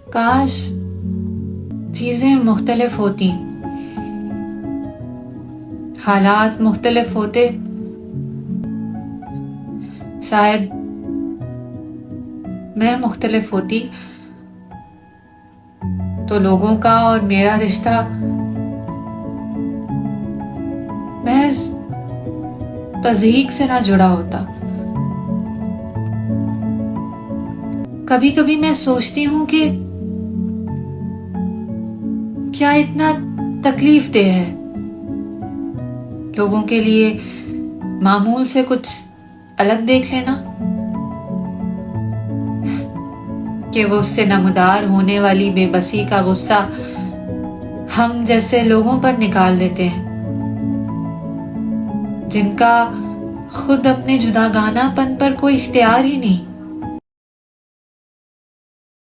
काश चीजें मुख्तलिफ होती, हालात मुख्तलिफ होते, शायद मैं मुख्तलिफ होती तो लोगों का और मेरा रिश्ता महज तज़हीक से ना जुड़ा होता। कभी कभी मैं सोचती हूँ कि क्या इतना तकलीफ दे है लोगों के लिए मामूल से कुछ अलग देख लेना, कि वो उससे नमदार होने वाली बेबसी का गुस्सा हम जैसे लोगों पर निकाल देते हैं, जिनका खुद अपने जुदागानापन पर कोई इख्तियार ही नहीं।